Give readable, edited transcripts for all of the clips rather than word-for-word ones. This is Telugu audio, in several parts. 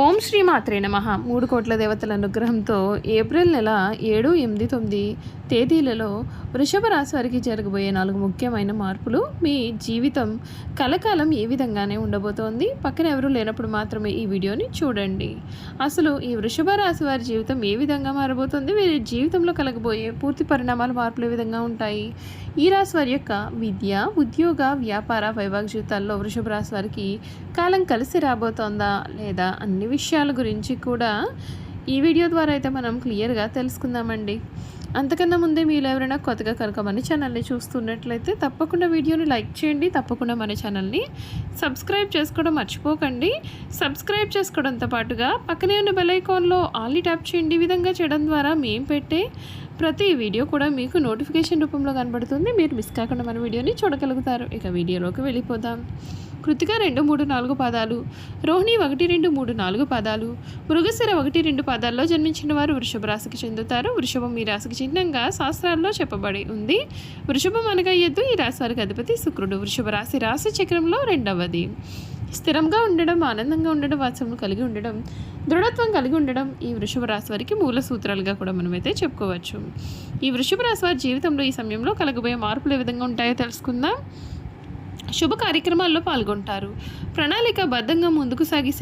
ఓం శ్రీ మాత్రే నమః. 3 కోట్ల దేవతల అనుగ్రహంతో ఏప్రిల్ నెల 7, 8, 9 తేదీలలో వృషభ రాశి వారికి జరగబోయే 4 ముఖ్యమైన మార్పులు మీ జీవితం కలకాలం ఏ విధంగానే ఉండబోతోంది. పక్కన ఎవరూ లేనప్పుడు మాత్రమే ఈ వీడియోని చూడండి. అసలు ఈ వృషభ రాశి వారి జీవితం ఏ విధంగా మారబోతోంది, వీరి జీవితంలో కలగబోయే పూర్తి పరిణామాలు మార్పులు ఏ విధంగా ఉంటాయి. ఈ రాశి వారి యొక్క విద్య, ఉద్యోగ, వ్యాపార, వైవాహిక జీవితాల్లో వృషభ రాశి వారికి కాలం కలిసి రాబోతోందా లేదా అన్ని విషయాల గురించి కూడా ఈ వీడియో ద్వారా అయితే మనం క్లియర్గా తెలుసుకుందామండి. అంతకన్నా ముందే మీరు ఎవరైనా కొత్తగా కనుక మన ఛానల్ని చూస్తున్నట్లయితే తప్పకుండా వీడియోని లైక్ చేయండి. తప్పకుండా మన ఛానల్ని సబ్స్క్రైబ్ చేసుకోవడం మర్చిపోకండి. సబ్స్క్రైబ్ చేసుకోవడంతో పాటుగా పక్కనే ఉన్న బెల్ ఐకాన్లో ఆల్ని ట్యాప్ చేయండి. ఈ విధంగా చేయడం ద్వారా మేము పెట్టే ప్రతి వీడియో కూడా మీకు నోటిఫికేషన్ రూపంలో కనబడుతుంది. మీరు మిస్ కాకుండా మన వీడియోని చూడగలుగుతారు. ఇక వీడియోలోకి వెళ్ళిపోదాం. కృతిక 2, 3, 4 పాదాలు, రోహిణి 1, 2, 3, 4 పాదాలు, మృగశిర 1, 2 పాదాల్లో జన్మించిన వారు వృషభ రాశికి చెందుతారు. వృషభం ఈ రాశికి చిహ్నంగా శాస్త్రాల్లో చెప్పబడి ఉంది. వృషభం అనగా ఎద్దు. ఈ రాశి వారికి అధిపతి శుక్రుడు. వృషభ రాశి చక్రంలో 2వది. స్థిరంగా ఉండడం, ఆనందంగా ఉండడం, వాత్సవం కలిగి ఉండడం, దృఢత్వం కలిగి ఉండడం ఈ వృషభ రాశి వారికి మూల సూత్రాలుగా కూడా మనమైతే చెప్పుకోవచ్చు. ఈ వృషభ రాశి వారి జీవితంలో ఈ సమయంలో కలగబోయే మార్పులు ఏ విధంగా ఉంటాయో తెలుసుకుందాం. శుభ కార్యక్రమాల్లో పాల్గొంటారు. ప్రణాళికాబద్ధంగా ముందుకు సాగి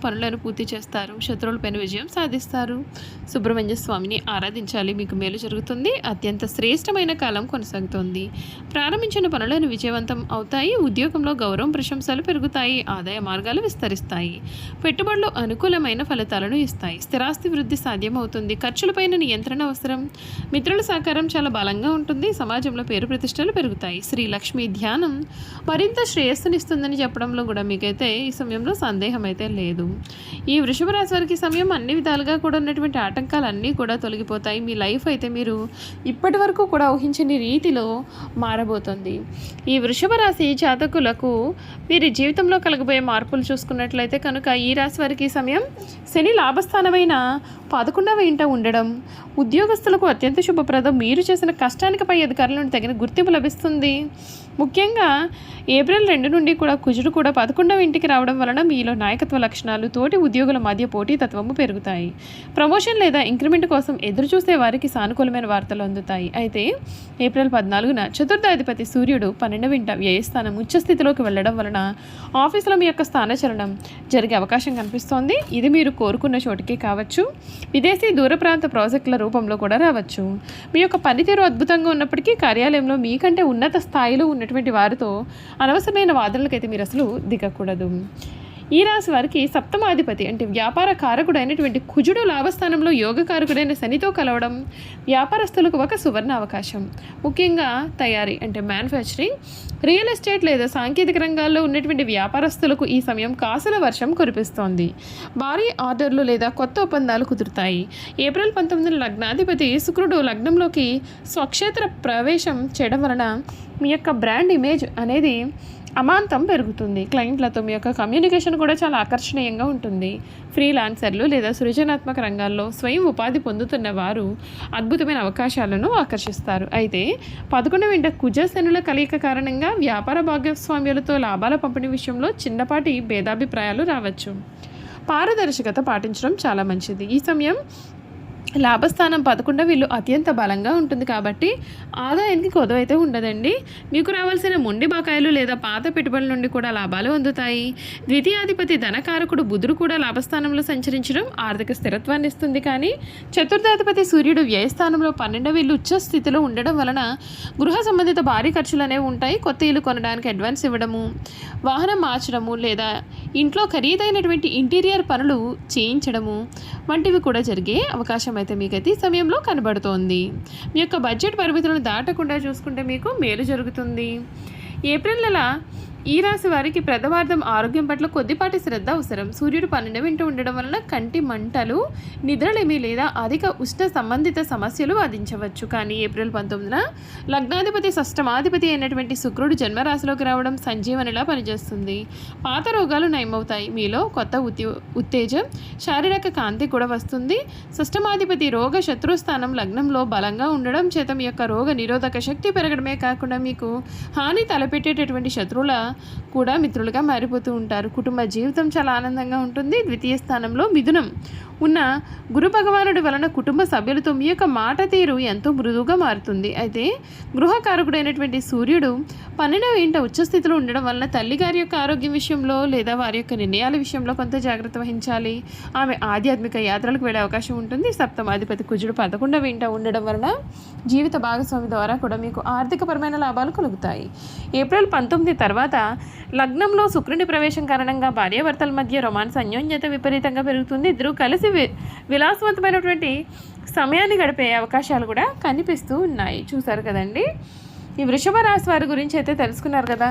పనులను పూర్తి చేస్తారు. శత్రువులపైన విజయం సాధిస్తారు. సుబ్రహ్మణ్య స్వామిని ఆరాధించాలి, మీకు మేలు జరుగుతుంది. అత్యంత శ్రేష్టమైన కాలం కొనసాగుతోంది. ప్రారంభించిన పనులను విజయవంతం అవుతాయి. ఉద్యోగంలో గౌరవం, ప్రశంసలు పెరుగుతాయి. ఆదాయ మార్గాలు విస్తరిస్తాయి. పెట్టుబడులు అనుకూలమైన ఫలితాలను ఇస్తాయి. స్థిరాస్తి వృద్ధి సాధ్యమవుతుంది. ఖర్చులపైన నియంత్రణ అవసరం. మిత్రుల సహకారం చాలా బలంగా ఉంటుంది. సమాజంలో పేరు ప్రతిష్టలు పెరుగుతాయి. శ్రీ లక్ష్మి ధ్యానం మరింత శ్రేయస్సునిస్తుందని చెప్పడంలో కూడా మీకైతే ఈ సమయంలో సందేహం అయితే లేదు. ఈ వృషభ రాశి వారికి సమయం అన్ని విధాలుగా కూడా ఉన్నటువంటి ఆటంకాలన్నీ కూడా తొలగిపోతాయి. మీ లైఫ్ అయితే మీరు ఇప్పటి వరకు కూడా ఊహించని రీతిలో మారబోతుంది. ఈ వృషభ రాశి జాతకులకు వీరి జీవితంలో కలగబోయే మార్పులు చూసుకున్నట్లయితే కనుక ఈ రాశి వారికి సమయం శని లాభస్థానమైన 11వ ఇంట ఉండడం ఉద్యోగస్తులకు అత్యంత శుభప్రదం. మీరు చేసిన కష్టానికి పై అధికారుల నుండి తగిన గుర్తింపు లభిస్తుంది. ముఖ్యంగా ఏప్రిల్ 2 నుండి కూడా కుజుడు కూడా 11వ ఇంటికి రావడం వలన మీలో నాయకత్వ లక్షణాలు, తోటి ఉద్యోగుల మధ్య పోటీతత్వము పెరుగుతాయి. ప్రమోషన్ లేదా ఇంక్రిమెంట్ కోసం ఎదురు చూసే వారికి సానుకూలమైన వార్తలు అందుతాయి. అయితే ఏప్రిల్ 14న చతుర్థాధిపతి సూర్యుడు 12వ ఇంట వ్యయస్థానం ఉచ్చస్థితిలోకి వెళ్ళడం వలన ఆఫీసులో మీ యొక్క స్థానచలనం జరిగే అవకాశం కనిపిస్తోంది. ఇది మీరు కోరుకున్న చోటికి కావచ్చు, విదేశీ దూర ప్రాంత ప్రాజెక్టుల రూపంలో కూడా రావచ్చు. మీ యొక్క పనితీరు అద్భుతంగా ఉన్నప్పటికీ కార్యాలయంలో మీకంటే ఉన్నత స్థాయిలో ఉన్నటువంటి వారితో అనవసరమైన వాదనలకైతే మీరు అసలు దిగకూడదు. ఈ రాశి వారికి సప్తమాధిపతి అంటే వ్యాపార కారకుడు అయినటువంటి కుజుడు లాభస్థానంలో యోగకారకుడైన శనితో కలవడం వ్యాపారస్తులకు ఒక సువర్ణ అవకాశం. ముఖ్యంగా తయారీ అంటే మ్యానుఫ్యాక్చరింగ్, రియల్ ఎస్టేట్ లేదా సాంకేతిక రంగాల్లో ఉన్నటువంటి వ్యాపారస్తులకు ఈ సమయం కాసుల వర్షం కురిపిస్తోంది. భారీ ఆర్డర్లు లేదా కొత్త ఒప్పందాలు కుదురుతాయి. ఏప్రిల్ 19న లగ్నాధిపతి శుక్రుడు లగ్నంలోకి స్వక్షేత్ర ప్రవేశం చేయడం వలన మీ యొక్క బ్రాండ్ ఇమేజ్ అనేది అమాంతం పెరుగుతుంది. క్లయింట్లతో మీ యొక్క కమ్యూనికేషన్ కూడా చాలా ఆకర్షణీయంగా ఉంటుంది. ఫ్రీలాన్సర్లు లేదా సృజనాత్మక రంగాల్లో స్వయం ఉపాధి పొందుతున్న వారు అద్భుతమైన అవకాశాలను ఆకర్షిస్తారు. అయితే 11వ ఇంట కుజశనుల కలయిక కారణంగా వ్యాపార భాగస్వామ్యాలతో లాభాల పంపిణీ విషయంలో చిన్నపాటి భేదాభిప్రాయాలు రావచ్చు. పారదర్శకత పాటించడం చాలా మంచిది. ఈ సమయం లాభస్థానం 11 వీళ్ళు అత్యంత బలంగా ఉంటుంది కాబట్టి ఆదాయానికి కొదవైతే ఉండదండి. మీకు రావాల్సిన మొండి బకాయిలు లేదా పాత పెట్టుబడుల నుండి కూడా లాభాలు అందుతాయి. ద్వితీయాధిపతి ధనకారకుడు బుధుడు కూడా లాభస్థానంలో సంచరించడం ఆర్థిక స్థిరత్వాన్ని ఇస్తుంది. కానీ చతుర్థాధిపతి సూర్యుడు వ్యయస్థానంలో 12 వీళ్ళు ఉచ్చ స్థితిలో ఉండడం వలన గృహ సంబంధిత భారీ ఖర్చులు అనేవి ఉంటాయి. కొత్త ఇల్లు కొనడానికి అడ్వాన్స్ ఇవ్వడము, వాహనం మార్చడము లేదా ఇంట్లో ఖరీదైనటువంటి ఇంటీరియర్ పనులు చేయించడము వంటివి కూడా జరిగే అవకాశం అయితే మీకైతే ఈ సమయంలో కనబడుతోంది. మీ యొక్క బడ్జెట్ పరిమితులను దాటకుండా చూసుకుంటే మీకు మేలు జరుగుతుంది. ఏప్రిల్ నెల ఈ రాశి వారికి ప్రథమార్థం ఆరోగ్యం పట్ల కొద్దిపాటి శ్రద్ధ అవసరం. సూర్యుడు 12వ ఇంట ఉండడం వలన కంటి మంటలు, నిద్రలేమి లేదా అధిక ఉష్ణ సంబంధిత సమస్యలు బాధించవచ్చు. కానీ ఏప్రిల్ 19న లగ్నాధిపతి షష్టమాధిపతి అయినటువంటి శుక్రుడు జన్మరాశిలోకి రావడం సంజీవనిలా పనిచేస్తుంది. పాత రోగాలు నయమవుతాయి. మీలో కొత్త ఉత్తేజం, శారీరక కాంతి కూడా వస్తుంది. షష్టమాధిపతి రోగ శత్రుస్థానం లగ్నంలో బలంగా ఉండడం చేత మీ యొక్క రోగ నిరోధక శక్తి పెరగడమే కాకుండా మీకు హాని తలపెట్టేటటువంటి శత్రువుల కూడా మిత్రులుగా మారిపోతూ ఉంటారు. కుటుంబ జీవితం చాలా ఆనందంగా ఉంటుంది. ద్వితీయ స్థానంలో మిథునం ఉన్న గురు భగవానుడి వలన కుటుంబ సభ్యులతో మీ యొక్క మాట తీరు ఎంతో మృదువుగా మారుతుంది. అయితే గృహకారకుడైనటువంటి సూర్యుడు 12వ ఇంట ఉచ్చస్థితిలో ఉండడం వలన తల్లిగారి యొక్క ఆరోగ్యం విషయంలో లేదా వారి యొక్క నిర్ణయాల విషయంలో కొంత జాగ్రత్త వహించాలి. ఆమె ఆధ్యాత్మిక యాత్రలకు వెళ్ళే అవకాశం ఉంటుంది. సప్తమాధిపతి కుజుడు 11వ ఇంట ఉండడం వలన జీవిత భాగస్వామి ద్వారా కూడా మీకు ఆర్థికపరమైన లాభాలు కలుగుతాయి. ఏప్రిల్ 19 తర్వాత లగ్నంలో శుక్రుని ప్రవేశం కారణంగా భార్యాభర్తల మధ్య రొమాన్స్ అన్యోన్యత విపరీతంగా పెరుగుతుంది. ఇద్దరూ కలిసి విలాసవంతమైనటువంటి సమయాన్ని గడిపే అవకాశాలు కూడా కనిపిస్తూ ఉన్నాయి. చూసారు కదండి, ఈ వృషభ రాశి వారి గురించి అయితే తెలుసుకున్నారు కదా.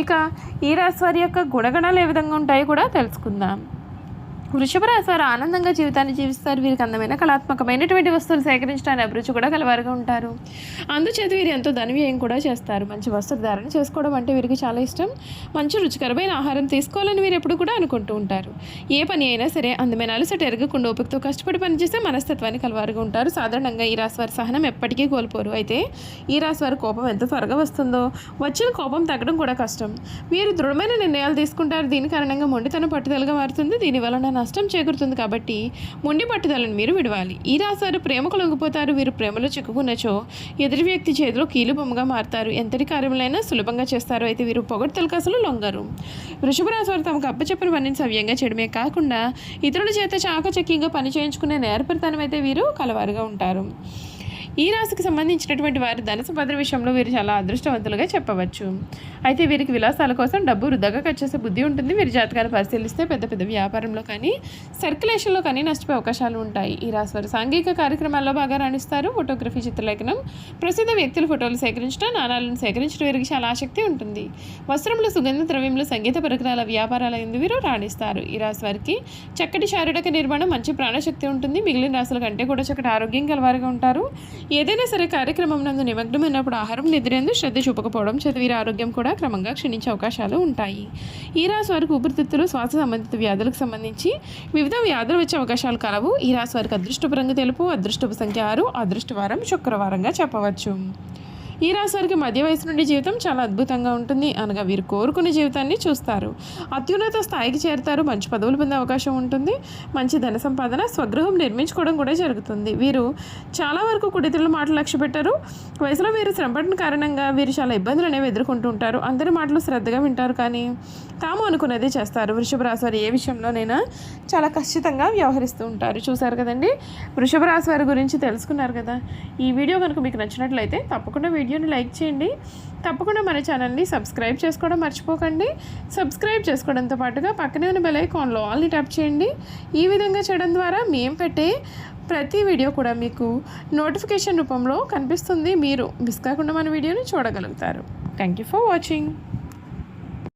ఇక ఈ రాశి వారి యొక్క గుణగణాలు ఏ విధంగా ఉంటాయో కూడా తెలుసుకుందాం. వృషభ రాశి వారు ఆనందంగా జీవితాన్ని జీవిస్తారు. వీరికి అందమైన కళాత్మకమైనటువంటి వస్తువులు సేకరించడానికి అభిరుచి కూడా కలవారుగా ఉంటారు. అందుచేత వీరు ఎంతో ధనవ్యయం కూడా చేస్తారు. మంచి వస్తువులు ధారణ చేసుకోవడం అంటే వీరికి చాలా ఇష్టం. మంచి రుచికరమైన ఆహారం తీసుకోవాలని వీరు ఎప్పుడు కూడా అనుకుంటూ ఉంటారు. ఏ పని అయినా సరే అందమైన అలసట ఎరగకుండా ఓపికతో కష్టపడి పనిచేసే మనస్తత్వాన్ని కలవారుగా ఉంటారు. సాధారణంగా ఈ రాశి వారి సహనం ఎప్పటికీ కోల్పోరు. అయితే ఈ రాశి వారి కోపం ఎంత త్వరగా వస్తుందో వచ్చిన కోపం తగ్గడం కూడా కష్టం. వీరు దృఢమైన నిర్ణయాలు తీసుకుంటారు. దీని కారణంగా మొండితనం పట్టుదలగా మారుతుంది. దీనివలన నష్టం చేకూరుతుంది. కాబట్టి మొండి పట్టుదలను మీరు విడవాలి. ఈ రాశివారు ప్రేమకు లొంగిపోతారు. వీరు ప్రేమలో చిక్కుకున్నచో ఎదుటి వ్యక్తి చేతిలో కీలుబొమ్మగా మారుతారు. ఎంతటి కార్యములైనా సులభంగా చేస్తారు. అయితే వీరు పొగడ్తలకు అసలు లొంగరు. వృషభ రాశి వారు తమకు అప్పచెప్పిన పనిని సవ్యంగా చేయడమే కాకుండా ఇతరుల చేత చాకచక్యంగా పని చేయించుకునే నేర్పరితనం అయితే వీరు కలవారుగా ఉంటారు. ఈ రాశికి సంబంధించినటువంటి వారి ధన సంపద విషయంలో వీరు చాలా అదృష్టవంతులుగా చెప్పవచ్చు. అయితే వీరికి విలాసాల కోసం డబ్బు వృధాగా ఖర్చు చేసే బుద్ధి ఉంటుంది. వీరి జాతకాన్ని పరిశీలిస్తే పెద్ద పెద్ద వ్యాపారంలో కానీ సర్క్యులేషన్లో కానీ నష్టపోయే అవకాశాలు ఉంటాయి. ఈ రాశి వారు సాంఘిక కార్యక్రమాల్లో బాగా రాణిస్తారు. ఫోటోగ్రఫీ, చిత్రలేఖనం, ప్రసిద్ధ వ్యక్తుల ఫోటోలు సేకరించడం, నాణాలను సేకరించడం వీరికి చాలా ఆసక్తి ఉంటుంది. వస్త్రములు, సుగంధ ద్రవ్యములు, సంగీత పరికరాల వ్యాపారాల ఎందు వీరు రాణిస్తారు. ఈ రాశి వారికి చక్కటి శారీరక నిర్మాణం, మంచి ప్రాణశక్తి ఉంటుంది. మిగిలిన రాశుల కంటే కూడా చక్కటి ఆరోగ్యం కలవారుగా ఉంటారు. ఏదైనా సరే కార్యక్రమం నందు నిమగ్నమైనప్పుడు ఆహారం నిద్రేందు శ్రద్ధ చూపకపోవడం చేత వీరి ఆరోగ్యం కూడా క్రమంగా క్షీణించే అవకాశాలు ఉంటాయి. ఈ రాశి వారికి ఊపిరితిత్తులు, శ్వాస సంబంధిత వ్యాధులకు సంబంధించి వివిధ వ్యాధులు వచ్చే అవకాశాలు కలవు. ఈ రాశి వారికి అదృష్టపు రంగు తెలుపు, అదృష్టపు సంఖ్య 6, అదృష్టవారం శుక్రవారంగా చెప్పవచ్చు. ఈ రాశి వారికి మధ్య వయసు నుండి జీవితం చాలా అద్భుతంగా ఉంటుంది. అనగా వీరు కోరుకునే జీవితాన్ని చూస్తారు. అత్యున్నత స్థాయికి చేరుతారు. మంచి పదవులు పొందే అవకాశం ఉంటుంది. మంచి ధన సంపాదన, స్వగృహం నిర్మించుకోవడం కూడా జరుగుతుంది. వీరు చాలా వరకు కుడితుల మాటలు లక్ష్య పెట్టారు. వయసులో వీరు శ్రమపడిన కారణంగా వీరు చాలా ఇబ్బందులు అనేవి ఎదుర్కొంటూ ఉంటారు. అందరి మాటలు శ్రద్ధగా వింటారు, కానీ తాము అనుకున్నది చేస్తారు. వృషభ రాశి వారు ఏ విషయంలోనైనా చాలా ఖచ్చితంగా వ్యవహరిస్తూ ఉంటారు. చూసారు కదండి, వృషభ రాశి వారి గురించి తెలుసుకున్నారు కదా. ఈ వీడియో కనుక మీకు నచ్చినట్లయితే తప్పకుండా వీడియోని లైక్ చేయండి. తప్పకుండా మన ఛానల్ని సబ్స్క్రైబ్ చేసుకోవడం మర్చిపోకండి. సబ్స్క్రైబ్ చేసుకోవడంతో పాటుగా పక్కనే ఉన్న బెల్ ఐకాన్లో ఆల్ని ట్యాప్ చేయండి. ఈ విధంగా చేయడం ద్వారా మేము పెట్టే ప్రతి వీడియో కూడా మీకు నోటిఫికేషన్ రూపంలో కనిపిస్తుంది. మీరు మిస్ కాకుండా మన వీడియోని చూడగలుగుతారు. Thank you for watching.